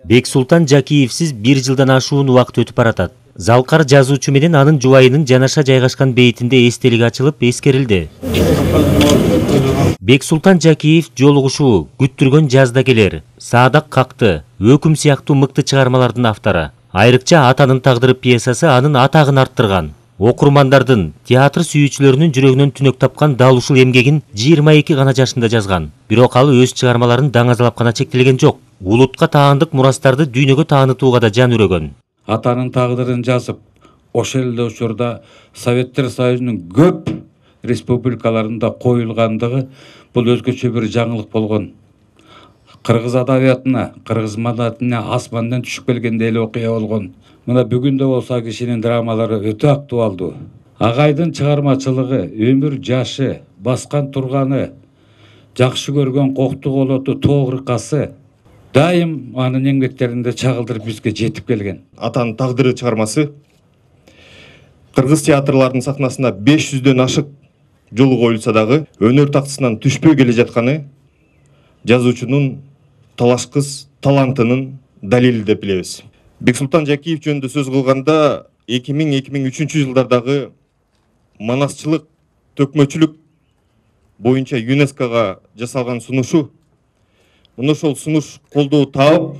Бексултан Жакиевсиз 1 жылдан ашуун убакыт өтүп баратат. Залкар жазуучу менен анын жубайынын жанаша жайгашкан бейитинде эстелик ачылып эскерилди. Бексултан Жакиев жолугушуу, күттүргөн жазда келер, Саадак какты, өкүм сыяктуу мыкты чыгармалардын автору. Айрыкча Атанын тагдыры пьесасы анын атагын арттырган. Окурмандардын, театр сүйүүчүлөрүнүн жүрөгүнөн түнөк тапкан дал ушул эмгегин 22 гана жашында жазган. Бирок ал өз чыгармаларын даңазалап гана чектелген жок. Улутка таандык мурастарды дүйнөгө таанытууга да жан үрөгөн. Атанын тагдырын жазып, ошол эле учурда Советтер Союзунун көп республикаларында коюлгандыгы бул өзгөчө бир жаңылык болгон. Кыргыз адабиятына, кыргыз маданатына асмандан түшүп келгендей эле окуя болгон. Мына бүгүн да болсо кишинин драмалары өтө актуалдуу. Агайдын чыгармачылыгы, өмүр жашы, баскан турганы, жакшы көргөн кокту колоту, тоогрыкасы дайым анын эмгектеринде чагылдырып бизге жетип келген. Атанын тагдыры чыгармасы кыргыз театрларынын сахнасында 500дөн ашык жолу коюлса дагы өнөр тактысынан түшпөй келе жатканы жазуучунун талашкыс талантынын далили деп билебиз. Бексултан Жакиев жөнүндө сөз кылганда 2000-2003 жылдардагы манасчылык, төкмөчүлүк боюнча ЮНЕСКОга жасалган сунушу, мына ошол сунуш колдоо таап,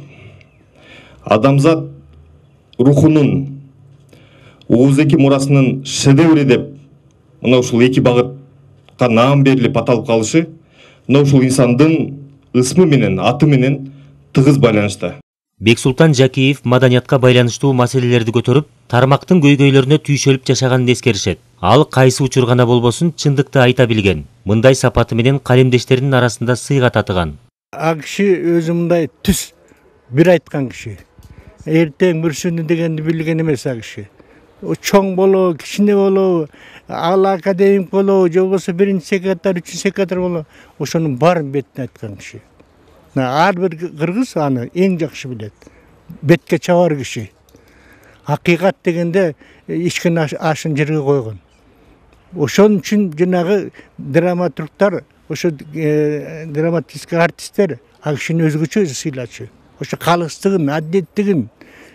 адамзат рухунун, Уузеки мурасынын шедеври деп мына ушул эки багытка наам берилип аталып калышы, мына ушул инсандын ысмы менен, аты менен тыгыз байланышта. Бексултан Жакиев маданиятка байланыштуу маселелерди көтөрүп, тармактын көйгөйлөрүнө түйшөлүп жашаганын эскеришет. Ал кайсы учур гана болбосун чындыкты айта билген. Мындай сапаты менен калемдештеринин арасында сыйга татыган. А киши өзү мындай түз бир айткан киши. Эртең бүрсүнү дегенди билген эмес а киши. Чоң болобу, кичине болобу, ал академик болобу, же болбосо 1-секретарь, 3-секретарь болобу, ошонун баарын бетине айткан киши. Ар бир кыргыз аны эң жакшы билет. Бетке чабар киши. Акыйкат дегенде ичкен ашын жерге койгон. Ошон үчүн жанагы драматургтар, ошо драматический артисттер ал кишини өзгөчө сыйлачу. Ошо калыстыгын, аддеттигин,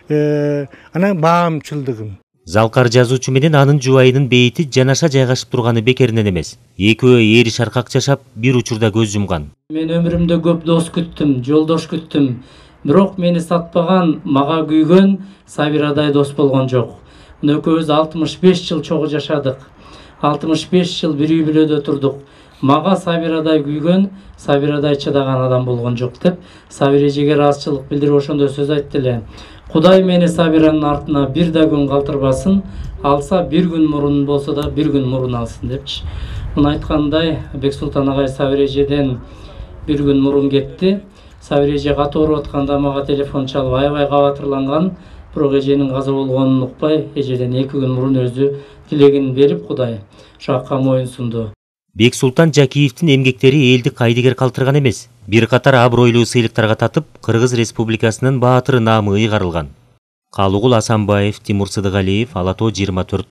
анан баамчылдыгын. Залкар жазуучу менен анын жубайынын бейити жанаша жайгашып турганы бекеринен эмес. Экөө эри шаркак жашап, бир учурда көз жумган. Мен өмүрүмдө көп дос күттүм, жолдош күттүм. Бирок мени сатпаган, мага күйгөн Сабирадай дос болгон жок. Мына экөөбүз 65 жыл чогуу жашадык. 65 жыл бир үй бүлөдө турдук. Мага Сабирадай күйгөн, Сабирадай чыдаган адам болгон жок деп Сабир эжеге ыраазычылык билдирип ошондой сөз айтты эле. Кудай мени Сабиранын артына бир да күн калтырбасын, алса бир күн мурун болсо да бир күн мурун алсын депчи. Муну айткандай Бексултан агай Сабир эжеден бир күн мурун кетти. Сабир эже катуу ооруп атканда мага телефон чалып аябай кабатырланган, бирок эженин каза болгонун укпай, эжеден 2 күн мурун өзү тилегин берип Кудай ошакка моюн сунду. Бексултан Жакиевдин эмгектери элди кайдыгер калтырган эмес. Бир катар абройлуу сыйлыктарга татып, Кыргыз Республикасынын баатыры наамы ыйгарылган. Калугул Асанбаев, Тимур Сыдыгалиев, Ала Тоо 24.